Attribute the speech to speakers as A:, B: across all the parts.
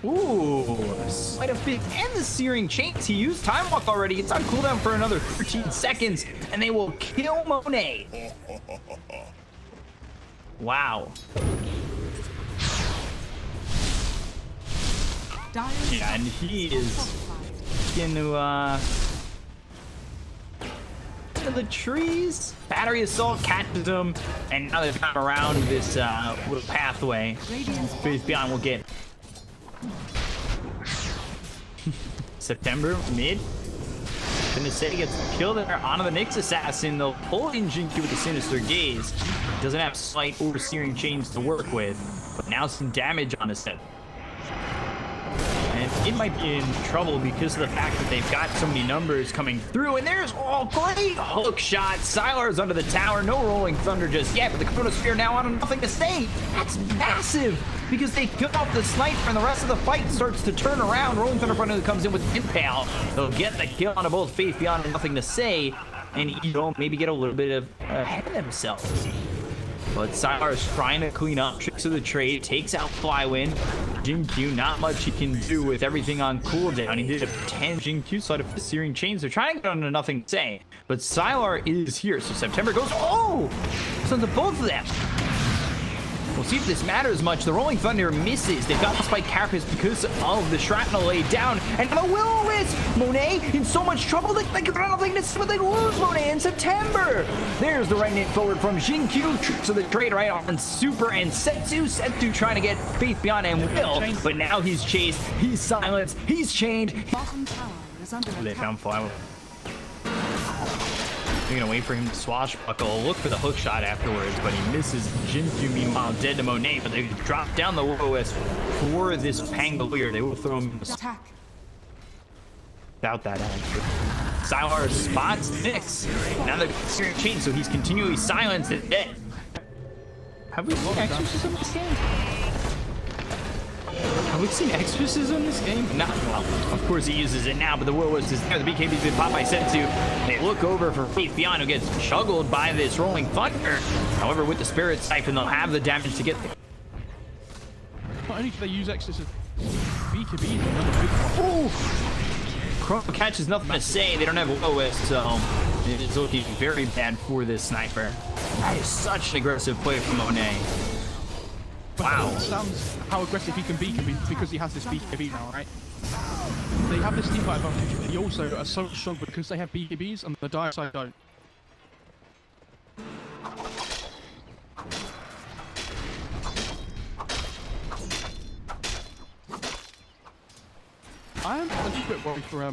A: Ooh, Sleight of Fit and the Searing Chains. He used Time Walk already. It's on cooldown for another 13 seconds, and they will kill Monet. Wow. Yeah, and he is gonna to the trees. Battery Assault catches him, and now they've come around this little pathway. Faith Beyond will get September mid. Gonna say gets killed there onto the Nyx assassin. They'll pull in XinQ with the Sinister Gaze. Doesn't have Slight or Searing Chains to work with, but now some damage on his head. And it might be in trouble because of the fact that they've got so many numbers coming through. And there's great hook shot. Sylar's under the tower. No Rolling Thunder just yet, but the Chronosphere now on Nothing to Say. That's massive because they kill off the sniper and the rest of the fight starts to turn around. Rolling Thunder finally comes in with Impale. They'll get the kill on both Faith Beyond and Nothing to Say. And maybe get a little bit of ahead of themselves. But Sylar is trying to clean up tricks of the trade, takes out Flywin. XinQ, not much he can do with everything on cooldown. He did a 10 XinQ side of the Searing Chains. They're trying to get on to Nothing to Say, but Sylar is here. So September goes, sons of both of them. We'll see if this matters much. The Rolling Thunder misses. They've got the Spike Carapace because of the Shrapnel laid down. And the Will-O-Wisp! Monet in so much trouble. They got Nothing to Say, but they lose Monet in September. There's the right knit forward from XinQ. Tricks of the trade right on Super and Setsu. Setsu trying to get Faith Beyond and Will. But now he's chased. He's silenced. He's chained. They found Flywin. They're gonna wait for him to swashbuckle, look for the hook shot afterwards, but he misses. XinQ, meanwhile, dead to Monet, but they drop down the Will-O-Wisp for this Pangolier. They will throw him in the attack. Without that answer. Sylar spots Nyx. Now they're Searing Chain, so he's continually silenced and dead. Have we seen Exorcism this game? Have we seen Exorcism this game? No. Well, of course he uses it now, but the Will-O-Wisp is there. The BKB's been popped by Setsu. They look over for Faith Beyond, who gets juggled by this Rolling Thunder. However, with the Spirit Siphon, they'll have the damage to get there.
B: Not only do they use Exorcism, BKB is another big one.
A: Chrono catches Nothing to Say. They don't have Will-O-Wisp, so it is looking very bad for this sniper. That is such an aggressive play from Monet. Wow.
B: It sounds how aggressive he can be because he has this BKB now, right? They have this team fight advantage, but they also are so strong because they have BKBs and the dire side don't. I am a little bit worried for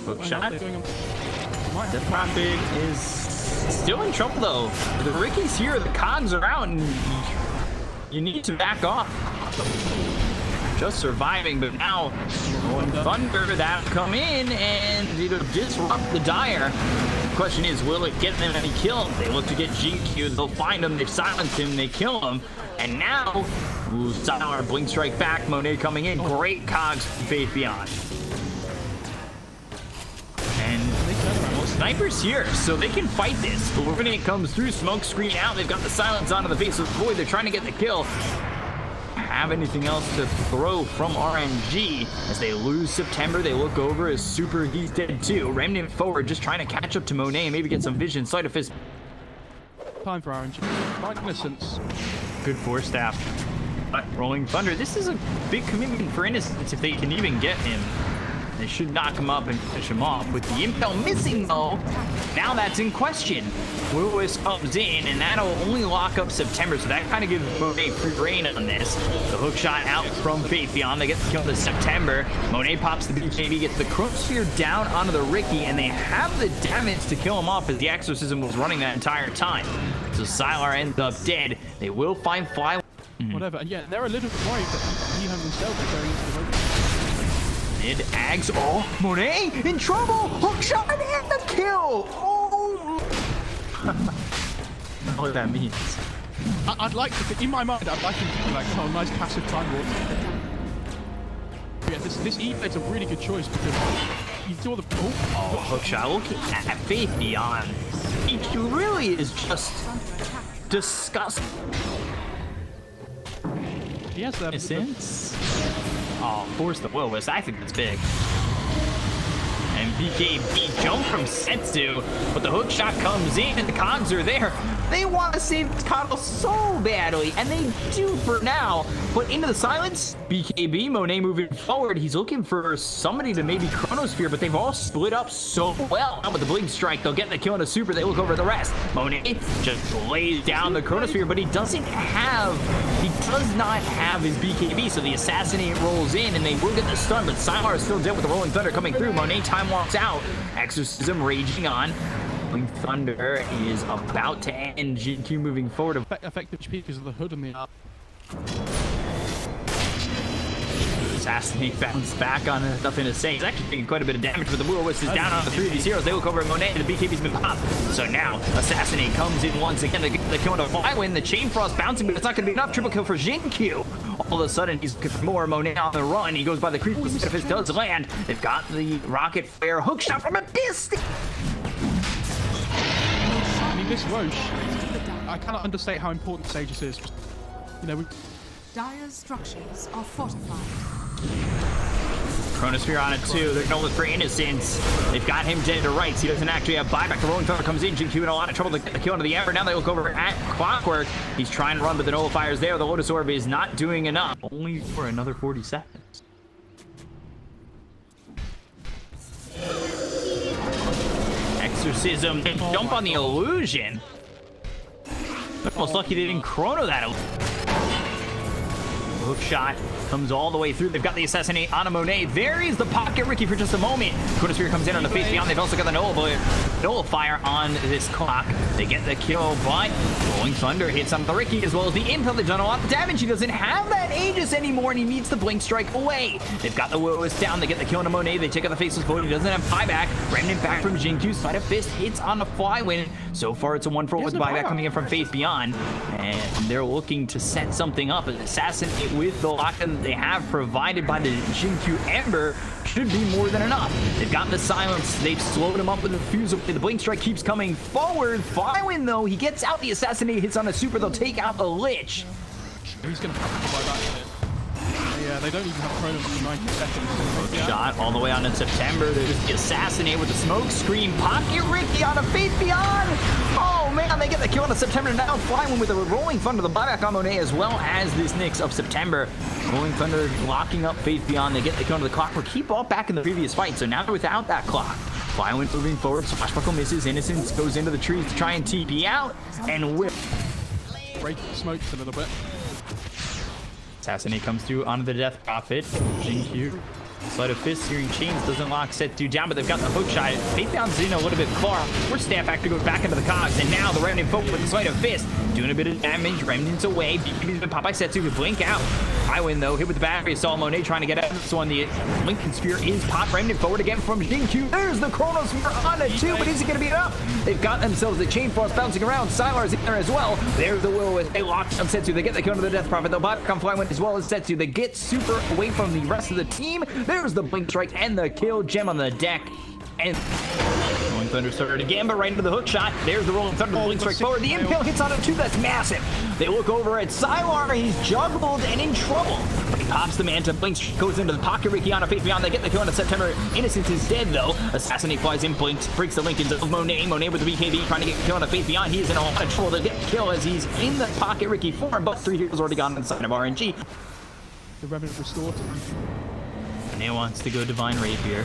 A: hook shot. The Prophet is still in trouble though. The Riki's here, the Cogs are out, and you need to back off. Just surviving, but now Rolling Thunder that come in and it'll disrupt the Dire. The question is, will it get them any kills? They look to get XinQ, they'll find him, they silence him, they kill him, and now Sylar Blink Strike back. Monet coming in, great Cogs from Faith Beyond. And Sniper's here, so they can fight this. Illuminate comes through, smoke screen out. They've got the silence onto the Faceless Void. They're trying to get the kill. Have anything else to throw from RNG as they lose September. They look over as Super, he's dead too. Remnant forward, just trying to catch up to Monet and maybe get some vision. Sleight of Fist.
B: Time for RNG. My Innocence.
A: Good Force Staff. But Rolling Thunder, this is a big commitment for Innocence if they can even get him. They should knock him up and finish him off. With the Impel missing though, now that's in question. Will-O-Wisp comes in, and that'll only lock up September, so that kind of gives Monet free reign on this. The hook shot out from Faith Beyond. They get the kill to September. Monet pops the BKB, gets the Chronosphere down onto the Riki, and they have the damage to kill him off as the Exorcism was running that entire time. So Sylar ends up dead. They will find Fly.
B: Whatever, and yeah, they're a little bit worried that he himself is going into the road.
A: Aghs, Monet in trouble! Hook shot and the kill! Oh! I don't know what that means.
B: I'd like to think, in my mind, I'd like him to be like, oh, nice passive time warp. Yeah, this E-Blade's a really good choice because you do all the...
A: hook shot. Look at Faith Beyond. He really is just disgusting.
B: He has that...
A: Oh, force the will-wisp. I think that's big. And Bkop jump from Setsu, but the hook shot comes in and the cogs are there. They want to save Coddle so badly, and they do for now. But into the silence, BKB, Monet moving forward. He's looking for somebody to maybe Chronosphere, but they've all split up so well. Now with the Blink Strike, they'll get the kill in a super. They look over the rest. Monet just lays down the Chronosphere, but he does not have his BKB, so the Assassinate rolls in, and they will get the stun, but Sylar is still dead with the Rolling Thunder coming through. Monet time walks out. Exorcism raging on. Rolling Thunder is about to end. XinQ moving forward.
B: Effective HP because of the hood and the
A: Assassinate bounced back on Nothing to Say. He's actually taking quite a bit of damage, but the will-wisp is down on the 3 of these heroes. They look over at Monet, and the BKB's been popped. So now, Assassinate comes in once again to get the kill on Flywin. The Chain Frost bouncing, but it's not going to be enough. Triple kill for XinQ. All of a sudden, he's looking for more. Monet on the run. He goes by the creep. If it does land, they've got the rocket flare hook shot from a distance.
B: I mean, this Roche, I cannot understate how important Sages is. You know,
C: Dire's structures are fortified.
A: Chronosphere on it too. They're going for Innocence. They've got him dead to rights. He doesn't actually have buyback. The Rolling Thunder comes in. XinQ in a lot of trouble to get the kill into the Ember. Now they look over at Clockwerk. He's trying to run, but the Nullifier's there. The Lotus Orb is not doing enough. Only for another 40 seconds. Exorcism. They jump on the illusion. They're almost lucky they didn't chrono that illusion. Hook shot comes all the way through. They've got the Assassinate on a Monet. There is the pocket Riki for just a moment. Chronosphere comes in on the face beyond. They've also got the Nullifier on this clock. They get the kill, but Rolling Thunder hits on the Riki as well as the Impel. They've done a lot of damage. He doesn't have that Aegis anymore, and he needs the Blink Strike away. They've got the will-wisp down. They get the kill on a Monet. They take out the Faceless Void. He doesn't have buyback. Remnant back from XinQ. Sleight of Fist hits on the Flywin. So far, it's a 1-for-1 with buyback coming in from Faith Beyond, and they're looking to set something up. An Assassinate with the lockdown they have provided by the XinQ Ember should be more than enough. They've got the silence. They've slowed him up with the fuse. The Blink Strike keeps coming forward. Flywin, though, he gets out. The Assassinate hits on a super. They'll take out the Lich.
B: he's going to have to buy that shit. Yeah, they don't even have chrono for 90 seconds. Yeah.
A: Shot all the way on in September. There's the Assassinate with the smoke screen. Pocket Riki on a Faith Beyond. Oh man, they get the kill on September. Now Flywin with a Rolling Thunder, the buyback on Monet, as well as this Nyx of September. Rolling Thunder locking up Faith Beyond. They get the kill on the clockwerk. Keep all back in the previous fight, so now they're without that clock. Flywin moving forward. Swashbuckle misses. Innocence goes into the trees to try and TP out, and whip.
B: Break smokes a little bit.
A: Assassinate comes through onto the Death Prophet. XinQ. Sleight of Fist, Searing Chains doesn't lock Setsu down, but they've got the hook shot. Faith Beyond's in a little bit far. Force Staff Factor goes back into the cogs, and now the Remnant folk with the Sleight of Fist doing a bit of damage. Remnant's away. Bkop's been popped by Setsu with Blink out. Flywin though, hit with the battery. Saw Monet trying to get out. So on the Lincoln Spear is popped. Remnant forward again from XinQ. There's the Chronosphere on a 2, but is it going to be enough? They've got themselves the Chain Frost bouncing around. Sylar's in there as well. There's the Will with a lock on Setsu. They get the kill to the Death Prophet. They'll bot on Flywin as well as Setsu. They get super away from the rest of the team. There's the Blink Strike and the kill gem on the deck. And Rolling Thunder started again, but right into the hook shot. There's the Rolling Thunder, the Blink Strike forward. The Impale hits on it too. That's massive. They look over at Sylar. He's juggled and in trouble. But he pops the Manta. Blink goes into the pocket. Riki on a Faith Beyond. They get the kill into September. Innocence is dead though. Assassinate flies in. Blink breaks the Lincolns of Monet. Monet with the BKB trying to get the kill on a Faith Beyond. He is in a lot of trouble to get the kill as he's in the pocket Riki form, but 3 heroes already gone inside of RNG.
B: The Revenant restored.
A: Monet wants to go Divine Rapier.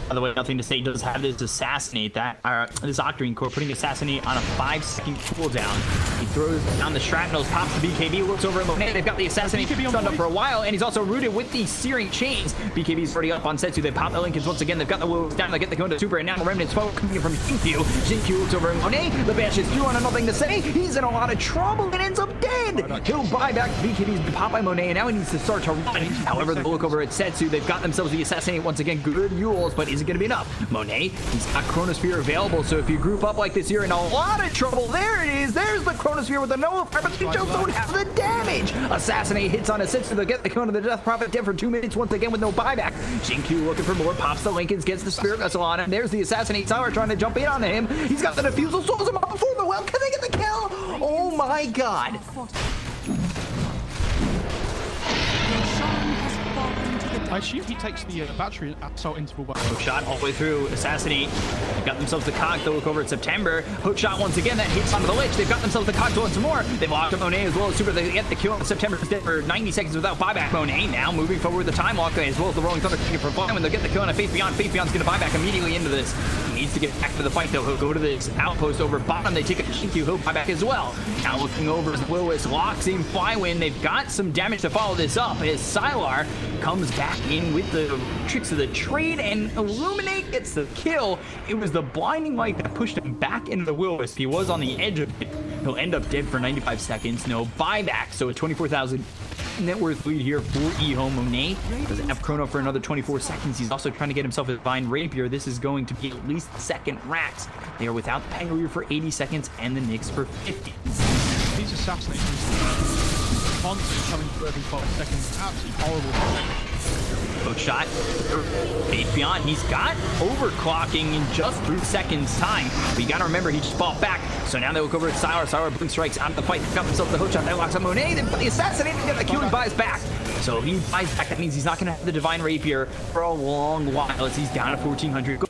A: By the way, Nothing to Say does have this Assassinate, this Octarine core, putting Assassinate on a 5-second cooldown. He throws down the shrapnels, pops the BKB, looks over at Monet. They've got the Assassinate stunned up for a while, and he's also rooted with the Searing Chains. BKB's already up on Setsu. They pop the Lincolns once again. They've got the Wolves down. They get the Kondo Super, and now the Remnant's forward coming in from XinQ. XinQ looks over at Monet. The Bash is through on a Nothing to Say. He's in a lot of trouble and ends up dead. He'll buy back. BKB's been popped by Monet, and now he needs to start to run. However, they look over at Setsu. They've got themselves the Assassinate once again. Good Yules, but is it going to be enough? Monet, he's got Chronosphere available, so if you group up like this, you're in a lot of trouble. There it is. There's the Chronosphere with the Noah, but you just don't have the damage. Assassinate hits on a Setsu. They'll get the kill to the Death Prophet dead for 2 minutes once again with no buyback. XinQ looking for more, pops the Lincolns, gets the Spirit Vessel on him. There's the Assassinate Sylar trying to jump in on him. He's got the Diffusal, souls him up before the well. Can they get the kill? Oh my god.
C: Your shrine has fallen to the
B: I assume he takes the battery assault interval back.
A: Hookshot all the way through, assassinate. They've got themselves the cock. They'll look over at September. Hookshot once again, that hits onto the Lich. They've got themselves the cock once more. They've locked up Monet as well as Super. They get the kill on September dead for 90 seconds without buyback. Monet now moving forward with the time walk as well as the Rolling Thunder taking it for Flywin. They'll get the kill on a Faith Beyond. Faith Beyond's going to buy back immediately into this. He needs to get back to the fight though. He'll go to this outpost over bottom. They take a XinQ. He'll buy back as well. Now looking over as Lewis locks in Flywin. They've got some damage to follow this up as Sylar comes back in with the tricks of the trade and Illuminate gets the kill. It was the blinding light that pushed him back into the Will-O-Wisp. He was on the edge of it. He'll end up dead for 95 seconds. No buyback. So a 24,000 net worth lead here for EHOME. Monet doesn't have chrono for another 24 seconds. He's also trying to get himself a Divine Rapier. This is going to be at least second racks. They are without the Pangolier for 80 seconds and the Nyx for 50.
B: These assassinates constantly coming through every 5 seconds. Absolutely horrible.
A: Hook shot. Faith Beyond. He's got overclocking in just 3 seconds time. But you gotta remember he just fought back. So now they look over at Sylar. Sylar blink strikes out of the fight. They got themselves the hook shot. They locks up Monet. They the assassinate. They get the kill and buys back. So if he buys back, that means he's not gonna have the Divine Rapier for a long while as he's down to 1400.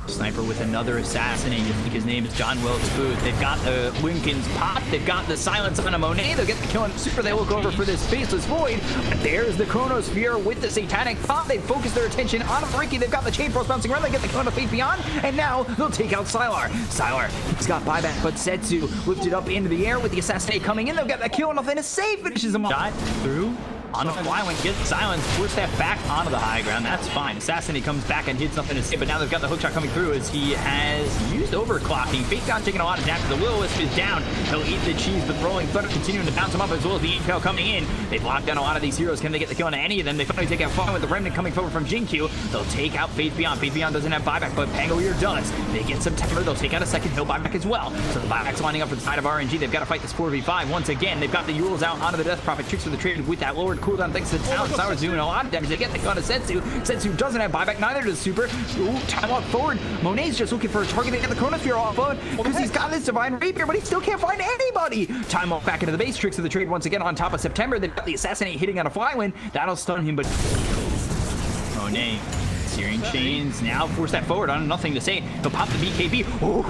A: Sniper with another assassinate. I think his name is John Wells Booth. They've got the Lincoln's Pop. They've got the silence on a Monet. They'll get the kill on Super. They look over for this Faceless Void. But there's the Chronosphere with the Satanic Pop. They focus their attention on Riki. They've got the Chain Force bouncing around. They get the kill on Faith Beyond. And now they'll take out Sylar. Sylar, he's got buyback, but Setsu lifted up into the air with the assassinate coming in. They'll get that kill on and a save finishes him off. Shot through. On the Flywin, gets silence, force that back onto the high ground. That's fine. Assassinate comes back and did something to save, but now they've got the hookshot coming through as he has used overclocking. Faith Beyond taking a lot of damage. The Will-O-Wisp is down. He'll eat the cheese, but Rolling Thunder continuing to bounce him up as well as the intel coming in. They've locked down a lot of these heroes. Can they get the kill on any of them? They finally take out Flywin with the Remnant coming forward from XinQ. They'll take out Faith Beyond. Faith Beyond doesn't have buyback, but Pangolier does. They get September. They'll take out a second. He'll buyback as well. So the buyback's lining up for the side of RNG. They've got to fight this 4v5 once again. They've got the Yules out onto the Death Prophet. Tricks for the trade with that lowered cooldown thanks to talent. Sylar's doing a lot of damage. They get the gun to Setsu. Setsu doesn't have buyback, neither does Super. Ooh, time walk forward. Monet's just looking for a target to get the Chronosphere off of because he's got this Divine Rapier, but he still can't find anybody. Time walk back into the base. Tricks of the trade once again on top of September. They've got the Assassinate hitting on a Flywin. That'll stun him, but Monet, Searing Chains now force that forward on Nothing to Say. He'll pop the BKB. Oh,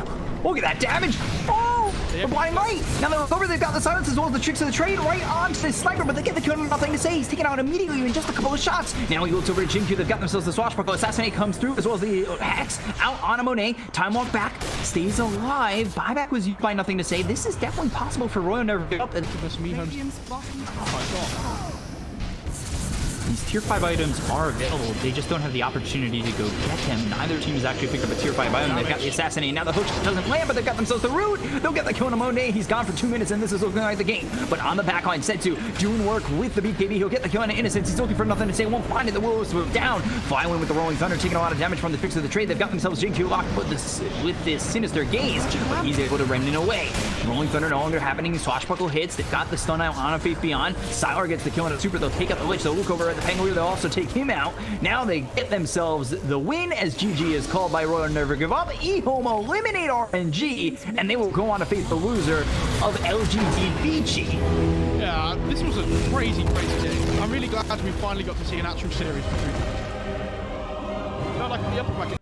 A: look at that damage. Oh, the blind light. Now they're over. They've got the silence as well as the tricks of the trade right onto the sniper, but they get the kill on Nothing to Say. He's taken out immediately in just a couple of shots. Now he looks over to XinQ. They've got themselves the swashbuckle. Assassinate comes through as well as the Hex out on a Monet. Time walk back, stays alive. Buyback was used by Nothing to Say. This is definitely possible for Royal Never Give Up.
C: Radiant's bottom tower.
A: These tier 5 items are available. They just don't have the opportunity to go get them. Neither team has actually picked up a tier 5 item. They've got the Assassinate. Now the hook doesn't land, but they've got themselves the root. They'll get the kill on Monet. He's gone for 2 minutes, and this is looking like the game. But on the backline, Setsu doing work with the BKB. He'll get the kill on Innocence. He's looking for Nothing to Say. Won't find it. The Will-O-Wisp down. Flywin with the Rolling Thunder, taking a lot of damage from the tricks of the trade. They've got themselves XinQ locked with this Sinister Gaze, but he's able to Remnant away. Rolling Thunder no longer happening. Swashbuckle hits. They've got the stun out on a Faith Beyond. Sylar gets the kill on a Super. They'll take out the Lich. They'll look over at the Pangolier. They'll also take him out. Now they get themselves the win as GG is called by Royal Never Give Up. EHOME eliminate RNG, and they will go on to face the loser of LGD Beachy.
B: Yeah, this was a crazy game. I'm really glad we finally got to see an actual series. Felt like the upper bracket.